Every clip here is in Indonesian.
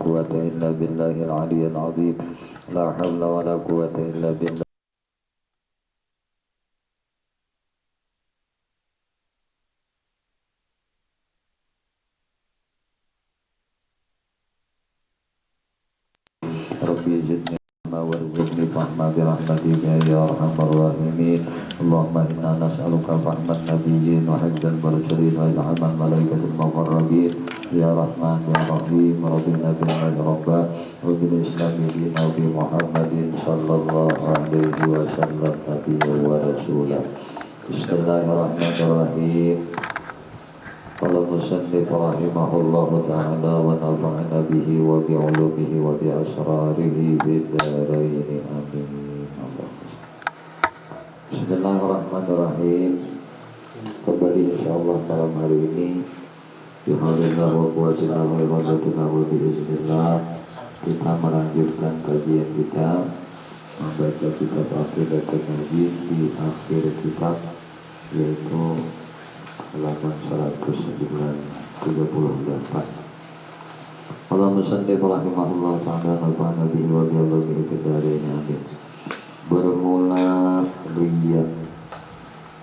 قوة إلا بالله العلي العظيم لا حول ولا قوة إلا بالله ربي زدني علما وارزقني فهما برحمتك يا أرحم الراحمين اللهم إنا نسألك فهم النبيين وحفظ المرسلين وإلهام الملائكة المقربين يا رحمن يا رحيم ربنا بالله ربا وبالإسلام دينا وبمحمد صلى الله عليه وسلم نبيا ورسولا بسم الله الرحمن الرحيم قال المصنف رحمه الله تعالى ونفعنا به وبعلومه وبأسراره بالدارين آمين. Bismillahirrahmanirrahim. Kembali insyaallah malam hari ini bihaulillah wa quwwatillah wa ibadatullah wa biiznillah kita melanjutkan kajian kita membaca kitab Aqidah An-Nabi di akhir kitab yaitu halaman 138. Allahumma shalli rahimahullah ta'ala nafa'ana bihi wa bi'alamihi fid-dharain amin. Bermula riya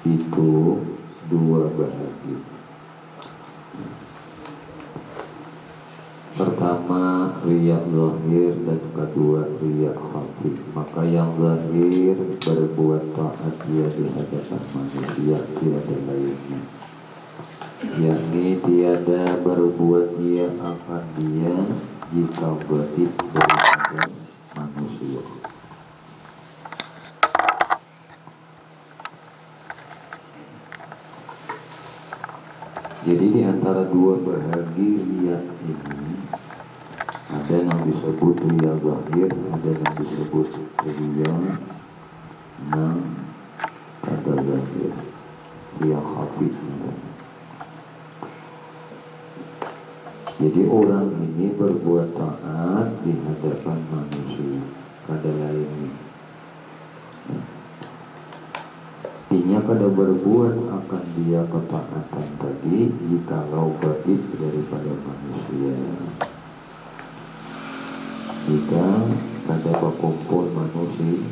itu dua bahagia. Pertama riya zahir dan kedua riya khafi. Maka yang zahir berbuat taat dia di hadapan manusia tiada lainnya, yakni tiada berbuat dia akan dia jika batin daripada manusia. Jadi di antara dua bahagi riya ini ada yang disebut riya zahir, ada yang disebut riya yang ada zahir, riya khafi. Jadi orang ini berbuat taat di hadapan manusia, kada lainnya. Artinya kada berbuat akan dia ketaatan tadi jikalau baik daripada manusia. Jika kada berkumpul manusia.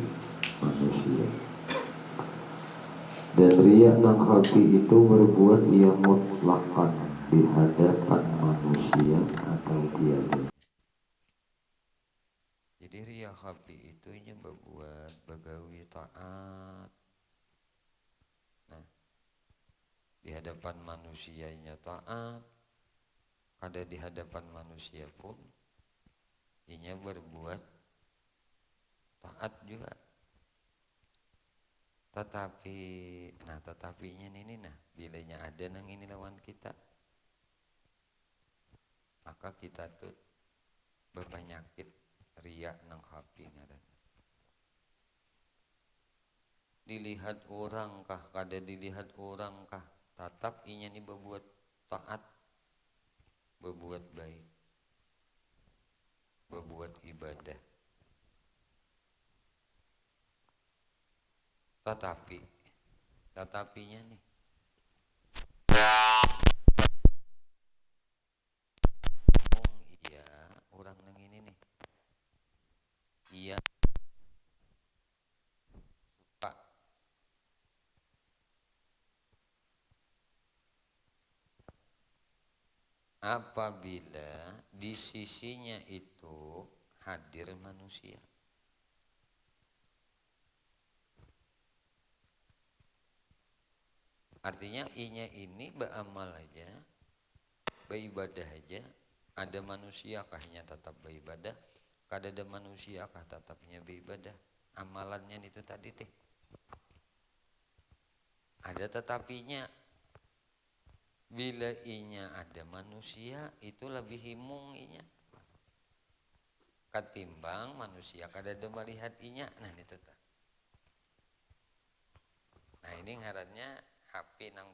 Dan riya nang khafi itu berbuat ia mutlakan di hadapan manusia atau tiada. Jadi riya khafi itu hanya berbuat bagawi taat. Nah, di hadapan manusianya taat, ada di hadapan manusia pun inya berbuat taat juga. Tetapinya ini bilanya ada nang ini lawan kita, maka kita tuh berpenyakit riya nang khafi ngaran. Dilihat orang kah, kada dilihat orang kah, tetap inya ni berbuat taat, berbuat baik, berbuat ibadah. Tetapinya nih orang nang ini nih iya suka apabila di sisinya itu hadir manusia. Artinya inya ini beramal aja, beribadah aja, ada manusia kahnya tetap beribadah, kada ada manusia kah tetapnya beribadah. Amalannya itu tadi teh ada tetapinya. Bila inya ada manusia itu lebih himung inya ketimbang manusia kada ada melihat inya. Nah ini tetap. Nah ini ngarannya hapi nang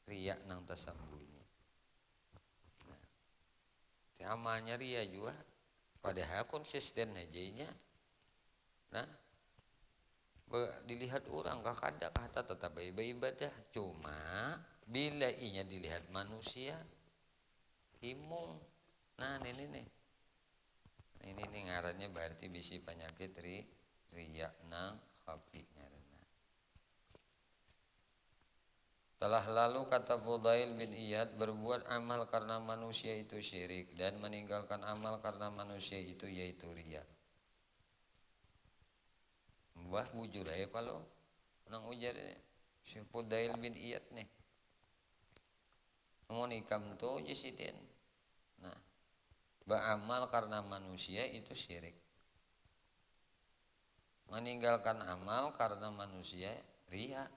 riya nang tersembunyi. Nah, namanya riya juga padahal konsisten aja inya. Nah, dilihat orang kada kata tetap ibadah, cuma bila inya dilihat manusia himung. Nah ini nih Ini nih ngarannya berarti bisi penyakit riya nang khafi ngaranna. Telah lalu kata Fudail bin Iyad, berbuat amal karena manusia itu syirik dan meninggalkan amal karena manusia itu yaitu riya. Wah bujur aja kalau nang ujar si Fudail bin Iyad nih. Mau nikam tuh jisidin. Nah, beramal karena manusia itu syirik. Meninggalkan amal karena manusia riya.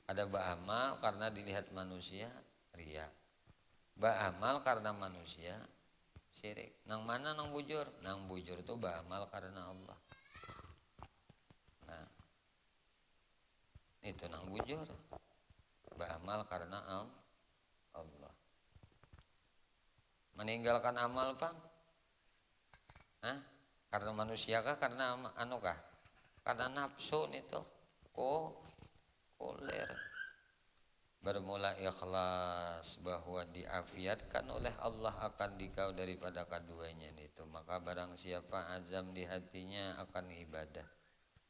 Ada beramal karena dilihat manusia riya. Beramal karena manusia syirik. Nang mana nang bujur? Nang bujur itu beramal karena Allah. Nah, itu nang bujur. Beramal karena Allah. Meninggalkan amal Pang? Hah? Karena manusia kah? Karena anu kah? Karena nafsu itu. Kulir. Bermula ikhlas bahwa diafiatkan oleh Allah akan dikau daripada keduanya itu. Maka barang siapa azam di hatinya akan ibadah,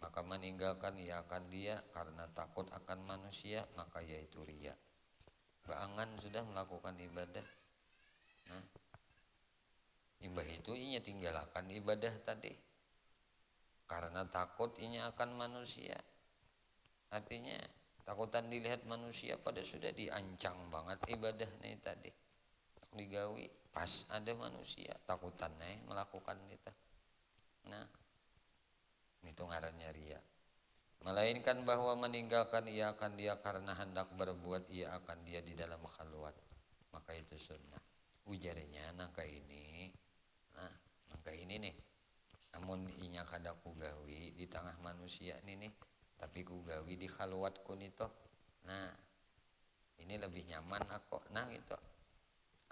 maka meninggalkan ia akan dia karena takut akan manusia, maka yaitu riya. Baangan sudah melakukan ibadah. Nah, imbah itu inya tinggalkan ibadah tadi karena takut inya akan manusia. Artinya takutan dilihat manusia pada sudah diancang banget ibadah nih tadi. Digawi pas ada manusia takutan nih melakukan itu. Nah, itu ngarannya riya. Melainkan bahwa meninggalkan ia akan dia karena hendak berbuat ia akan dia di dalam khalwat. Maka itu sunnah. Ujarnya nangka ini. Nah, nangka ini nih. Namun inya kada kugawi di tengah manusia nih. Tapi ku gawi di khalwatku nito. Nah, ini lebih nyaman aku. Nah itu.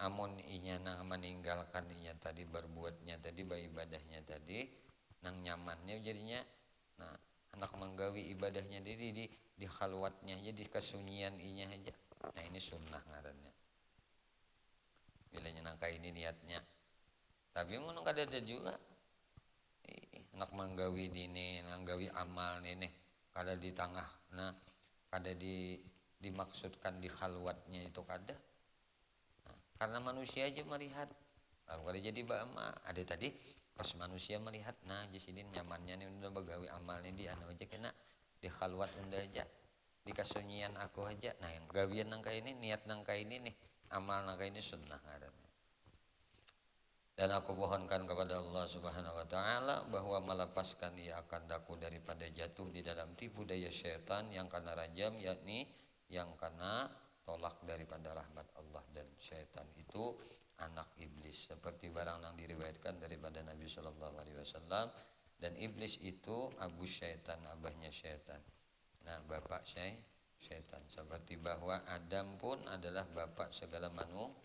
Amun inya nang meninggalkan inya tadi berbuatnya tadi ibadahnya tadi nang nyamannya jadinya. Nah, anak menggawi ibadahnya di khalwatnya aja di kesunyian inya aja. Nah, ini sunnah ngarannya. Bilanya nangka ini niatnya. Tapi mun kada ada juga. Anak menggawi dini, menggawi amal nih. Kada di tengah, nah kada dimaksudkan di khalwatnya itu kada. Nah, karena manusia aja melihat, lalu kada jadi beramal. Ada tadi pas manusia melihat, nah jisidin nyamannya nih udah begawi amal nih di anu aja kena di khalwat unda aja, di kesunyian aku aja. Nah yang gawian nangka ini, niat nangka ini nih, amal nangka ini sunnah ngarannya. Dan aku mohonkan kepada Allah Subhanahu wa taala bahwa melepaskan ia akan daku daripada jatuh di dalam tipu daya syaitan yang kena rajam, yakni yang kena tolak daripada rahmat Allah. Dan syaitan itu anak iblis seperti barang yang diriwayatkan daripada Nabi sallallahu alaihi wasallam. Dan iblis itu abu syaitan, abahnya syaitan. Nah, bapak syaitan. Seperti bahwa Adam pun adalah bapak segala manusia.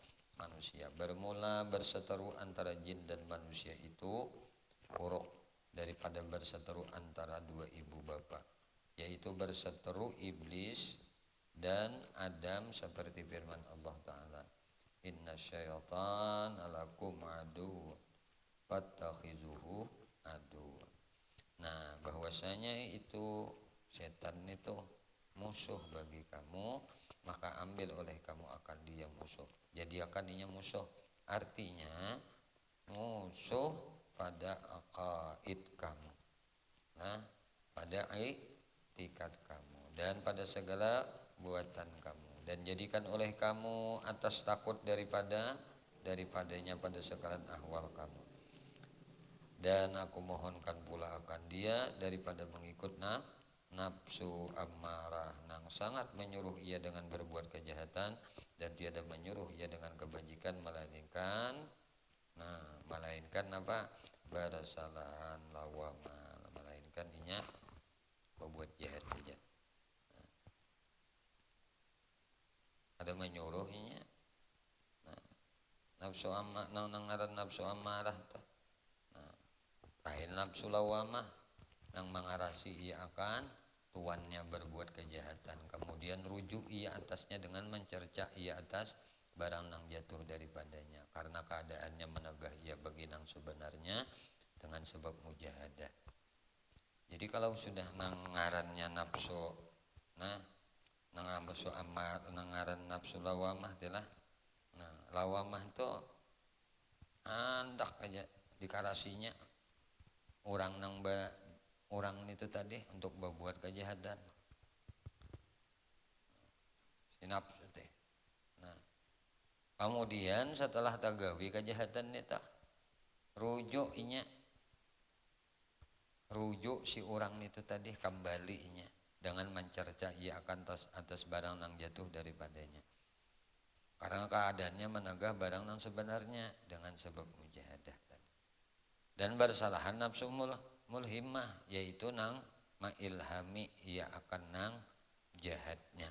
Bermula berseteru antara jin dan manusia itu buruk daripada berseteru antara dua ibu bapa, yaitu berseteru iblis dan Adam seperti firman Allah Ta'ala, inna syaitan alakum adu fattakhizuhu adu. Nah, bahwasanya itu setan itu musuh bagi kamu, maka ambil oleh kamu akan dia musuh. Jadi akan dia musuh. Artinya musuh pada aqaid kamu. Nah, pada i'tikad kamu dan pada segala buatan kamu, dan jadikan oleh kamu atas takut daripadanya pada sekalian ahwal kamu. Dan aku mohonkan pula akan dia daripada mengikut nafsu ammarah nang sangat menyuruh ia dengan berbuat kejahatan dan tiada menyuruh ia dengan kebajikan, melainkan apa? Berasalahan lawama, melainkan inya berbuat jahat saja. Ada menyuruh inya. Nafsu ammarah nang ngaran nafsu ammarah tuh. Kain nafsu lawamah nang mengarasi ia akan tuannya berbuat kejahatan, kemudian rujuk ia atasnya dengan mencerca ia atas barang nang jatuh daripadanya, karena keadaannya menegah ia bagi nang sebenarnya dengan sebab mujahadah. Jadi kalau sudah nang ngarannya nafsu, nah nang nafsu amar, nang ngaran nafsu lawamah telah, nah lawamah itu andak aja dikarasinya orang orang itu tadi untuk berbuat kejahatan, si nafsu teh. Nah kemudian setelah tagawi kejahatan itu rujuk si orang itu tadi kembalinya dengan mencerca ia akan atas barang nang jatuh daripadanya, karena keadaannya menegah barang nang sebenarnya dengan sebab mujahadah tadi. Dan bersalahan nafsu mulhimah, yaitu nang mailhami ia akan nang jahatnya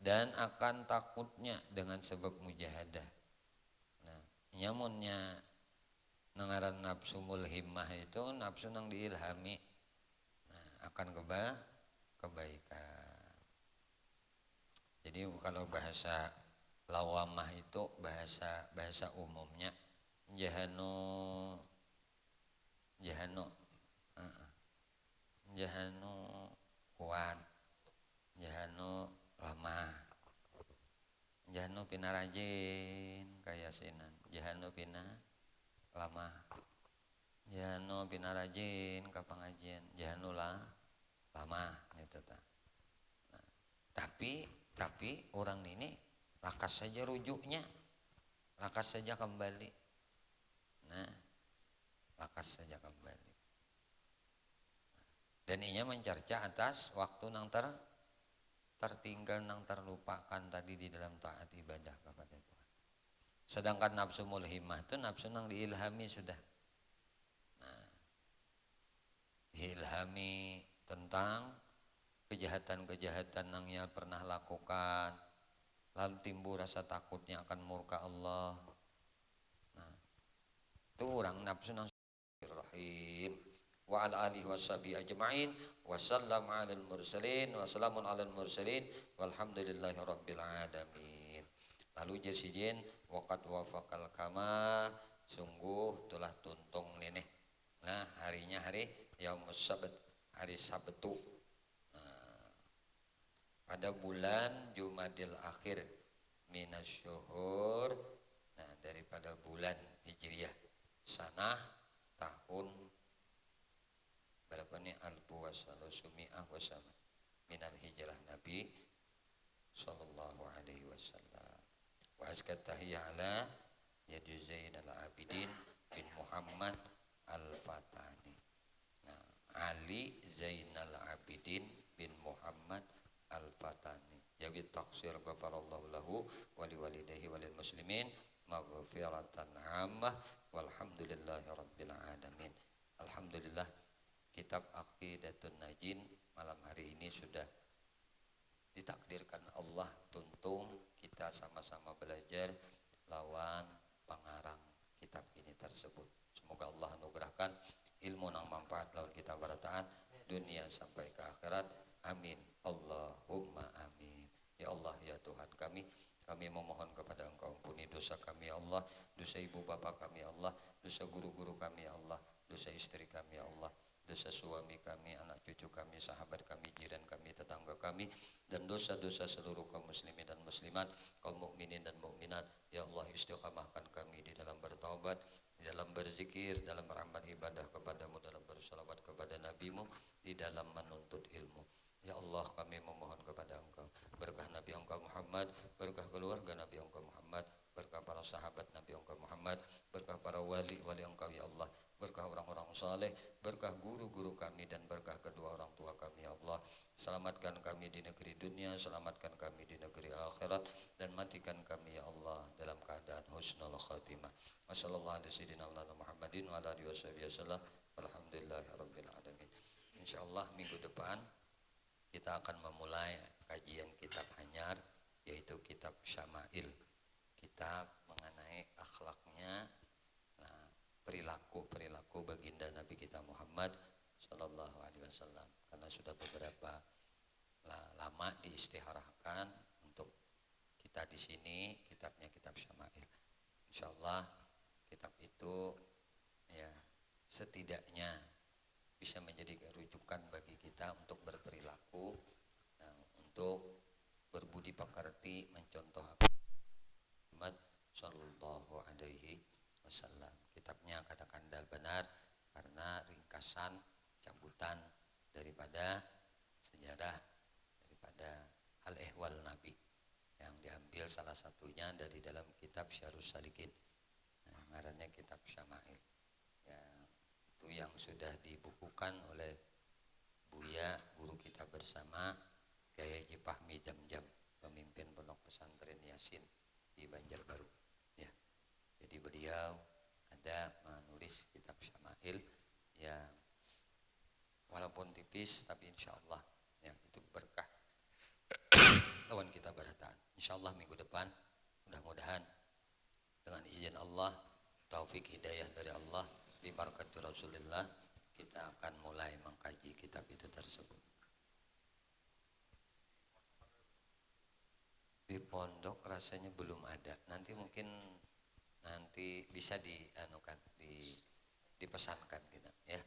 dan akan takutnya dengan sebab mujahadah. Nah nyamunnya nangaran nafsu mulhimah itu nafsu nang diilhami, nah, akan kebaikan. Jadi kalau bahasa lawamah itu bahasa umumnya jahanu kuat, jahanu lamah, jahanu pina rajin kaya sinan, jahanu pina lama, jahanu pina rajin ka pangajian, jahanu lama gitu ta. Nah, tapi orang ini lakas saja rujuknya, lakas saja kembali. Nah, lakas saja kembali. Dan inya mencerca atas waktu nang tertinggal nang terlupakan tadi di dalam taat ibadah kepada Tuhan. Sedangkan nafsu mulhimah itu nafsu nang diilhami sudah. Nah, diilhami tentang kejahatan-kejahatan yang ia pernah lakukan, lalu timbul rasa takutnya akan murka Allah. Nah, itu orang nafsu nang rahim. Wa ala alihi washabihi ajma'in wa sallama 'alal mursalin wa salamun 'alal mursalin walhamdulillahi rabbil alamin. Lalu jasijin waqad wafaqal kamal, sungguh telah tuntung nenek. Nah harinya hari yaumus sabt, hari Sabtu, nah, pada bulan Jumadil akhir minasyuhur, nah daripada bulan Hijriyah sanah tahun berapa nih alfu wasalusumi'ah wasama minal hijrah Nabi sallallahu alaihi wasallam. Wa azkat tahiyya ala yadi Zainal Abidin bin Muhammad Al-Fatani. Nah, Ali Zainal Abidin bin Muhammad Al-Fatani. Jawi taksir ghafarallahu lahu wa liwalidayhi walil muslimin maghfiratan ammah walhamdulillahi rabbil alamin. Alhamdulillah, kitab Aqidatun Najin malam hari ini sudah ditakdirkan Allah tuntung kita sama-sama belajar lawan pengarang kitab ini tersebut. Semoga Allah anugerahkan ilmu yang manfaat lawan kita barataan dunia sampai ke akhirat. Amin. Allahumma amin. Ya Allah ya Tuhan kami memohon kepada Engkau ampuni dosa kami ya Allah, dosa ibu bapak kami ya Allah, dosa guru-guru kami ya Allah, dosa istri kami ya Allah, dosa suami kami, anak cucu kami, sahabat kami, jiran kami, tetangga kami, dan dosa-dosa seluruh kaum muslimin dan muslimat, kaum mukminin dan mukminat. Ya Allah, istiqamahkan kami di dalam bertaubat, di dalam berzikir, dalam beramal ibadah kepadamu, dalam bersalawat kepada nabimu, di dalam menuntut ilmu. Ya Allah, kami memohon kepada Engkau berkah Nabi Engkau Muhammad, berkah keluarga Nabi Engkau Muhammad, berkah para sahabat Nabi Engkau Muhammad, berkah para wali Engkau ya Allah, berkah orang-orang saleh, berkah guru-guru kami, dan berkah kedua orang tua kami ya Allah. Selamatkan kami di negeri dunia, selamatkan kami di negeri akhirat, dan matikan kami ya Allah dalam keadaan husnul khatimah. Wassallallahu ala sayyidina Muhammadin wa ala alihi wasallam. Alhamdulillahirabbil alamin. Insyaallah minggu depan kita akan memulai kajian kitab Hanyar, yaitu kitab Syama'il, kitab mengenai akhlaknya, nah, perilaku baginda Nabi kita Muhammad Sallallahu Alaihi Wasallam, karena sudah beberapa lama diistiharahkan untuk kita di sini kitabnya kitab Syama'il. Insyaallah kitab itu ya setidaknya bisa menjadi rujukan bagi kita untuk berperilaku, untuk berbudi pekerti, mencontoh Muhammad Shallallahu Alaihi Wasallam. Kitabnya kandal benar karena ringkasan cabutan daripada sejarah daripada al-ehwal Nabi yang diambil salah satunya dari dalam kitab Syarhus Salikin. Ngarannya kitab Syama'il. Ya, itu yang sudah dibukukan oleh Buya guru kita bersama Kiai Haji Fahmi Jamjam, pemimpin Pondok Pesantren Yasin di Banjarbaru. Ya, jadi beliau ada menulis kitab Syama'il yang walaupun tipis tapi insya Allah ya itu berkah lawan kita berataan. Insya Allah minggu depan mudah-mudahan dengan izin Allah, taufik hidayah dari Allah, bibarakat Rasulullah, kita akan mulai mengkaji kitab itu tersebut. Di pondok rasanya belum ada. Nanti mungkin nanti bisa dipesankan kita ya.